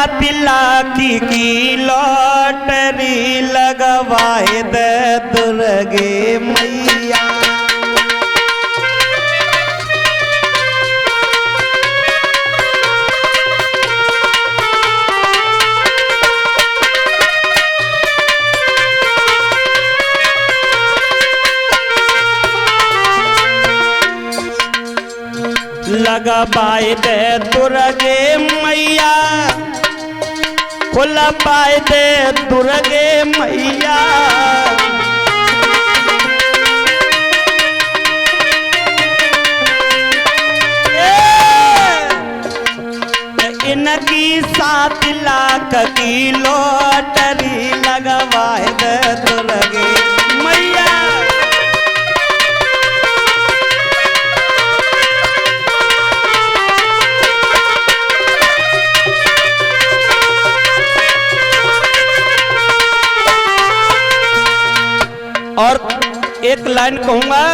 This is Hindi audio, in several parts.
लाखी की लॉटरी लगवाए दे दुर्गे मैया। लगवाए दे दुर्गे मैया, खुला पाए दे दुर्गे मैया। इनकी 7 लाख की लॉटरी लगवाए दे दुर्गे मैया। और एक लाइन कहूंगा,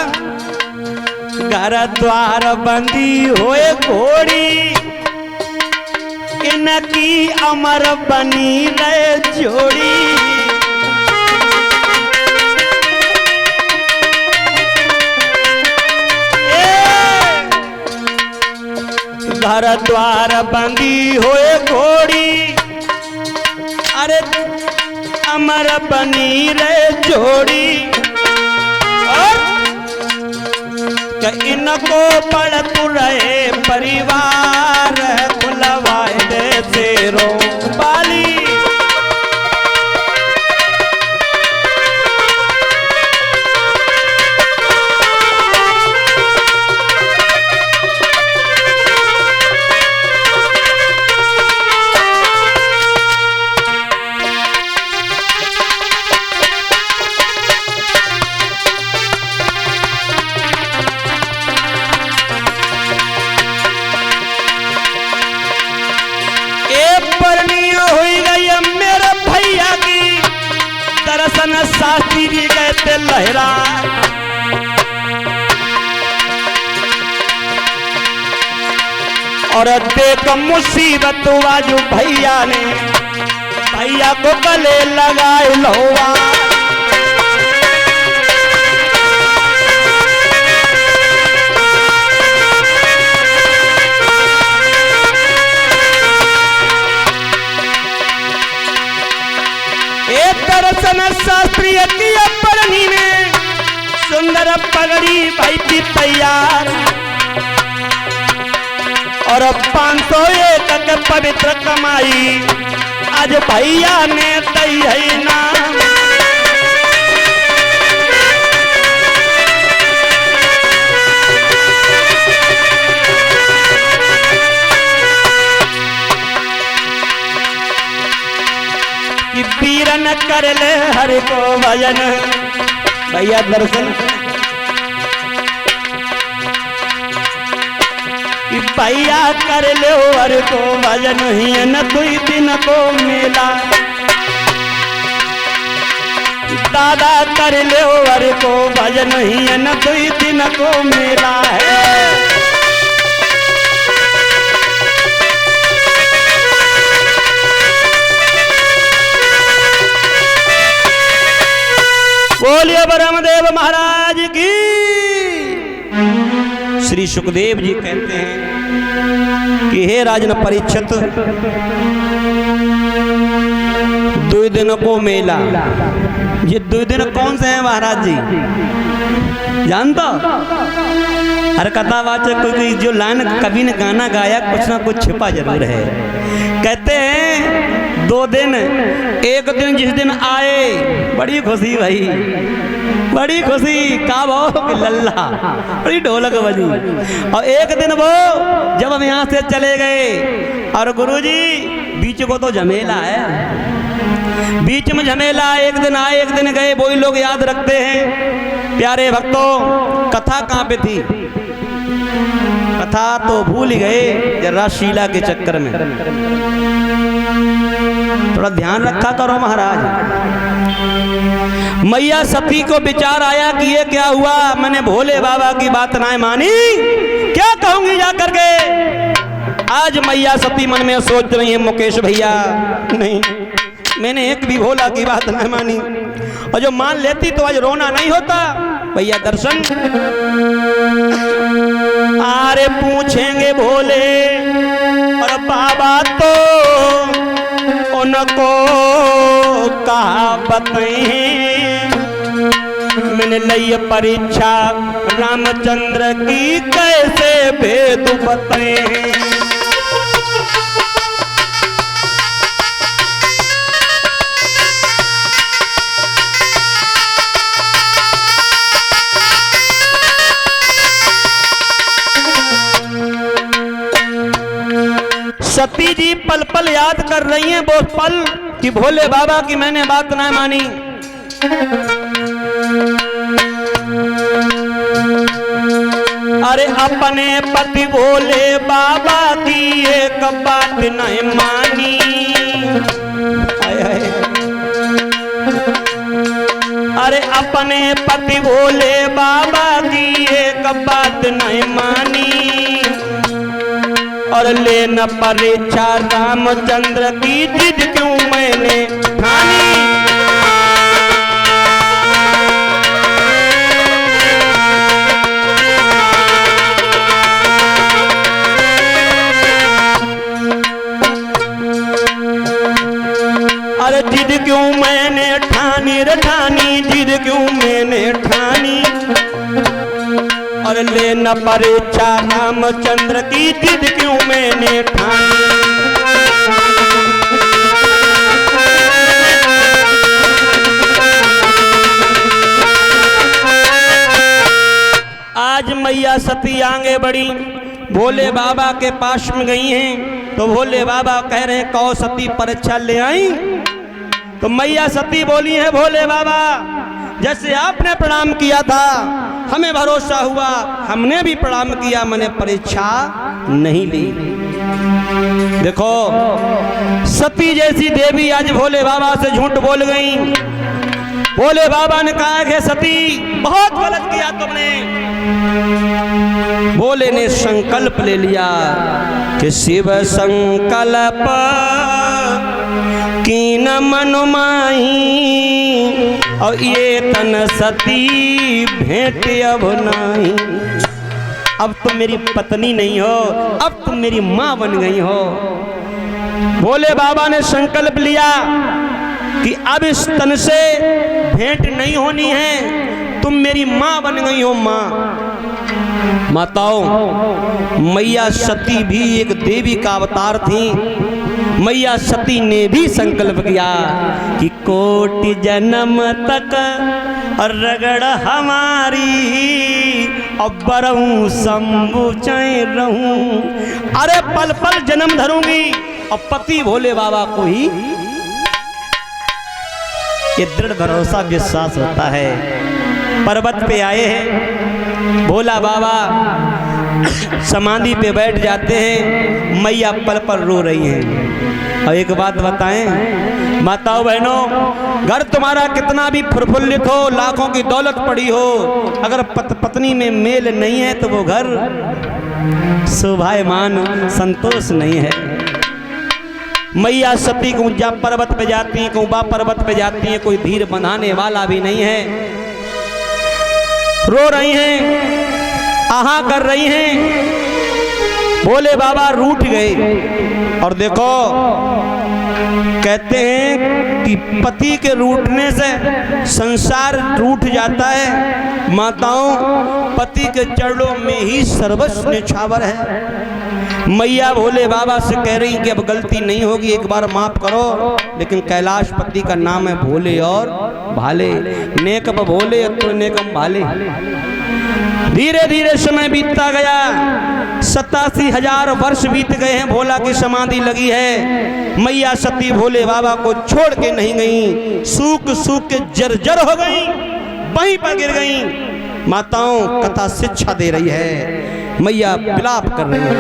घर द्वार बंदी होए घोड़ी, इनकी अमर बनी रहे जोड़ी। घर द्वार बंदी होए घोड़ी, अरे अमर बनी रहे जोड़ी। इनको पड़त रहे परिवार, खुलवाए दे शेरों वाली। दर्शन शास्त्री जी गए थे लहरा, और देख मुसीबत बाजू भैया ने भैया को गले लगाए लोवा। दर्शन शास्त्री की अपरनी में सुंदर पगड़ी भाई की तैयार, और 501 के पवित्र कमाई आज भैया ने दई है नाम। वीरन कर ले हर को भजन, भैया दर्शन भैया कर ले हर को भजन, ही न 2 दिन को मेला। दादा कर ले हर को भजन, ही न 2 दिन को मेला है। बोलिए ब्रह्मदेव महाराज की। श्री सुखदेव जी कहते हैं कि हे राजन परीक्षित, 2 दिन को मेला, ये 2 दिन कौन से हैं महाराज जी जानता? हर कथावाचक की जो लाइन कवि ने गाना गाया कुछ ना कुछ छिपा जरूर है। कहते हैं 2 दिन, एक दिन जिस दिन आए बड़ी खुशी भाई, बड़ी खुशी का वो लल्ला बड़ी ढोलक बजी, और एक दिन वो जब हम यहाँ से चले गए, और गुरुजी बीच को तो झमेला है, बीच में झमेला, एक दिन आए एक दिन गए, वही लोग याद रखते हैं। प्यारे भक्तों, कथा कहाँ पे थी? कथा तो भूल गए जरा शीला के चक्कर में। थोड़ा ध्यान रखा करो महाराज। मैया सती को विचार आया कि ये क्या हुआ, मैंने भोले बाबा की बात ना मानी, क्या कहूंगी जाकर के। आज मैया सती मन में सोच रही है मुकेश भैया नहीं, मैंने एक भी भोला की बात नहीं मानी, और जो मान लेती तो आज रोना नहीं होता। भैया दर्शन आरे पूछेंगे भोले और बाबा तो उनको कहा बताएं, मैंने लई परीक्षा रामचंद्र की कैसे भेद बताएं। सती जी पल पल याद कर रही हैं वो पल कि भोले बाबा की मैंने बात ना मानी। अरे अपने पति भोले बाबा की एक बात नहीं मानी। अरे अपने पति भोले बाबा की एक बात नहीं मानी, और लेना परीक्षा रामचंद्र की जिद क्यों मैंने ठानी। अरे जिद क्यों मैंने ठानी रे ठानी, जिद क्यों मैंने ठानी, और लेना परीक्षा रामचंद्र की जिद क्यों मैंने ठानी। आज मैया सती आगे बढ़ी, भोले बाबा के पास में गई हैं, तो भोले बाबा कह रहे हैं कौ सती परीक्षा ले आई। तो मैया सती बोली है भोले बाबा जैसे आपने प्रणाम किया था हमें भरोसा हुआ, हमने भी प्रणाम किया, मैंने परीक्षा नहीं ली। देखो सती जैसी देवी आज भोले बाबा से झूठ बोल गई। भोले बाबा ने कहा कि सती बहुत गलत किया तुमने। भोले ने संकल्प ले लिया कि शिव संकल्प कीन मनुमाही, और ये तन सती भेंट अब नहीं। अब तुम मेरी पत्नी नहीं हो, अब तुम मेरी माँ बन गई हो। भोले बाबा ने संकल्प लिया कि अब इस तन से भेंट नहीं होनी है, तुम मेरी माँ बन गई हो। माँ माताओं, मैया सती भी एक देवी का अवतार थी। मैया सती ने भी संकल्प किया कि कोटि जन्म तक रगड़ हमारी, अब बरहूं शंभु चाहे रहूं। अरे पल पल जन्म धरूंगी और पति भोले बाबा को ही। ये दृढ़ भरोसा विश्वास होता है। पर्वत पे आए हैं, भोला बाबा समाधि पे बैठ जाते हैं, मैया पल पल रो रही हैं। और एक बात बताएं माताओं बहनों, घर तुम्हारा कितना भी प्रफुल्लित हो, लाखों की दौलत पड़ी हो, अगर पत्नी में मेल नहीं है तो वो घर शोभायमान संतोष नहीं है। मैया सती को ऊंचा पर्वत पे जाती है, कुंबा पर्वत पे जाती है, कोई धीर बंधाने वाला भी नहीं है। रो रही हैं, आहा कर रही हैं। भोले बाबा रूठ गए। और देखो कहते हैं कि पति के रूठने से संसार रूठ जाता है। माताओं, पति के चरणों में ही सर्वस्व न्यौछावर है। मैया भोले बाबा से कह रही कि अब गलती नहीं होगी, एक बार माफ करो। लेकिन कैलाश पति का नाम है भोले और भाले, नेकम भोले तो नेकम भाले। धीरे धीरे समय बीतता गया, 87,000 वर्ष बीत गए हैं। भोला की समाधि लगी है। मैया सती भोले बाबा को छोड़ के नहीं गई, सूख सूख के जर्जर हो गई, वहीं पर गिर गई। माताओं, कथा शिक्षा दे रही है। मैया विलाप कर रही है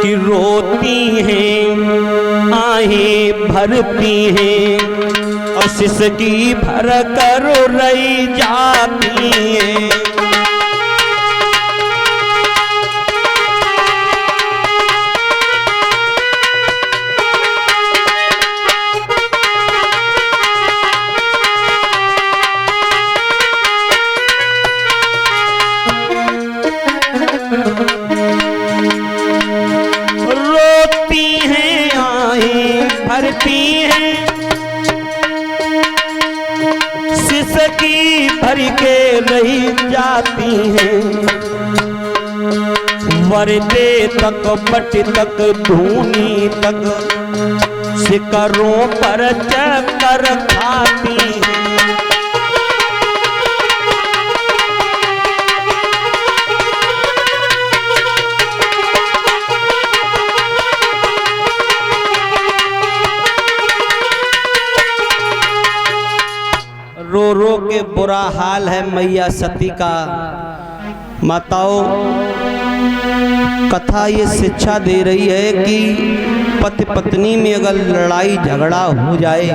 कि रोती हैं आहें भरती हैं, और सिसकी भर कर रही जाती हैं। पर्दे तक पट तक धूनी तक शिखरों पर चक्कर खाती हैं। रो रो के बुरा हाल है मैया सती का। माताओं, कथा ये शिक्षा दे रही है कि पति पत्नी में अगर लड़ाई झगड़ा हो जाए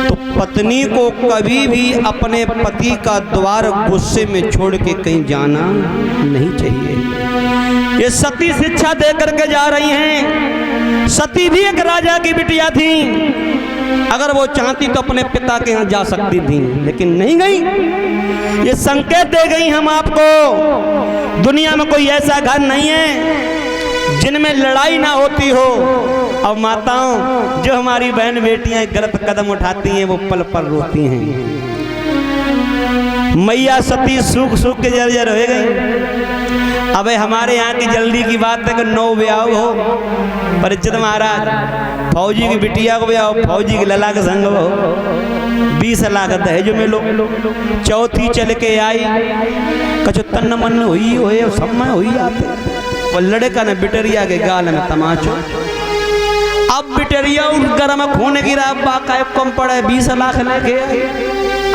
तो पत्नी को कभी भी अपने पति का द्वार गुस्से में छोड़ के कहीं जाना नहीं चाहिए। ये सती शिक्षा दे करके जा रही हैं। सती भी एक राजा की बिटिया थी। अगर वो चाहती तो अपने पिता के यहाँ जा सकती थी, लेकिन नहीं गई। ये संकेत दे गई हम आपको, दुनिया में कोई ऐसा घर नहीं है जिनमें लड़ाई ना होती हो। और माताओं, जो हमारी बहन बेटियां गलत कदम उठाती हैं वो पल पल रोती हैं। मैया सती सूख सूख के जर्जर हो गई। अबे हमारे यहाँ की जल्दी की बात है कि 9 ब्याह हो। परिचित महाराज, फौजी की बिटिया को ब्याह, फौजी की लला का संग हो, 20 लाख दहेज में लो। चौथी चल के आई, कछु तन मन हुई होए सब में हुई आते। वो लड़का ने बिटरिया के गाल में तमाचो। अब बिटरिया गर्म खून गिरा, बाका कम पड़े, 20 लाख लेके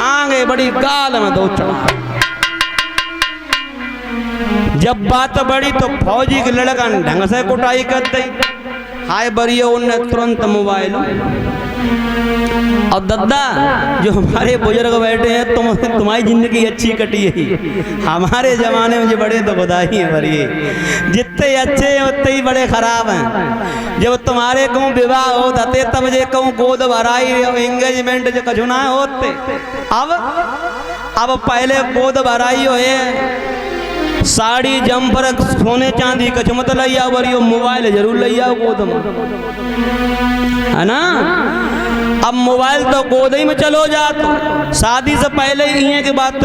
आगे बड़ी गाल में 2 चढ़ा। जब बात बढ़ी तो फौजी के लड़का ने ढंग से कुटाई कर दी। हाय बरियो, उनने तुरंत मोबाइल। और दद्दा, जो हमारे बुजुर्ग बैठे हैं, तुम्हारी जिंदगी अच्छी कटी है। हमारे जमाने में जो बड़े तो खुदाई है बरिए, जितने अच्छे हैं उतने ही बड़े खराब हैं। जब तुम्हारे कहूँ विवाह हो जाते तब जे कहूँ गोद भराई एंगेजमेंट जो कछुना होते। अब पहले गोद भराई हो, साड़ी जम्पर सोने चांदी कछ मत लिया बरियो, मोबाइल जरूर लिया गोद में, है ना। अब मोबाइल तो गोद ही में चलो जा। तो शादी से पहले इए की बात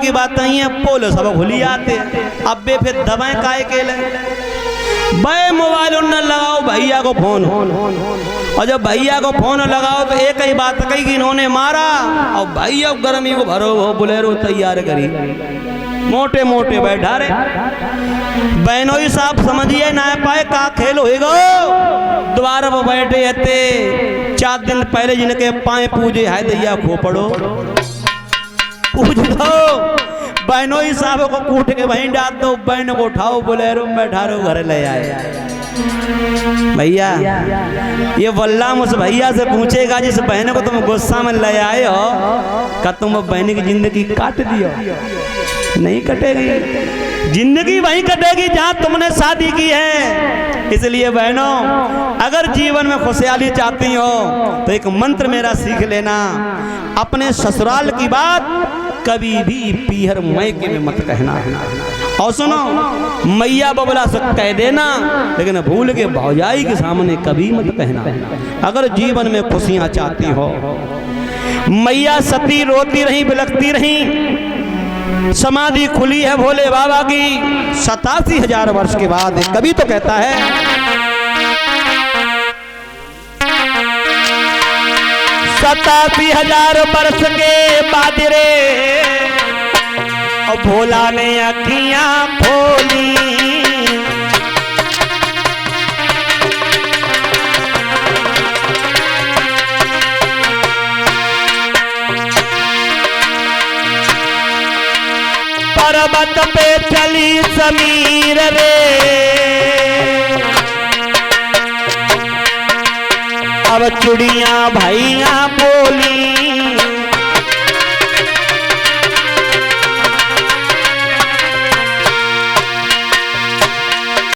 की बात पोल सब खुली आते। अब बे फिर दबाएं काय के ले बे मोबाइल उन लगाओ भैया को फोन। और जब भैया को फोन लगाओ तो एक ही बात कही कि इन्होंने मारा। और भैया गर्मी को भरो हो बुलेरो तैयार करी, मोटे मोटे बैठा रे। बहनों ही साहब समझिए ना पाए का खेल होएगा। द्वार पर बैठे हते 4 दिन पहले जिनके पाए पूजे है दैया खो पड़ो पूछ दो। बहनों ही साहब को कूट के वहीं डाल दो, बहन को उठाओ बोलेरो में बैठा रो घर ले आए। भैया ये वल्लाम उस भैया से पूछेगा जिस बहन को तुम गुस्सा में ले आए हो, क्या तुम बहन की जिंदगी काट दियो? नहीं कटेगी, जिंदगी वहीं कटेगी जहां तुमने शादी की है। इसलिए बहनों, अगर जीवन में खुशहाली चाहती हो तो एक मंत्र मेरा सीख लेना, अपने ससुराल की बात कभी भी पीहर मैके में मत कहना। और सुनो, मैया बबला से कह देना, लेकिन भूल के भौजाई के सामने कभी मत कहना, अगर जीवन में खुशियां चाहती हो। मैया सती रोती रही, बिलखती रही। समाधि खुली है भोले बाबा की 87,000 वर्ष के बाद। कभी तो कहता है 87,000 वर्ष के बाद रे और भोला ने अखियां खोली। पर्वत पे चली समीर रे, अब चिड़िया भैया बोली।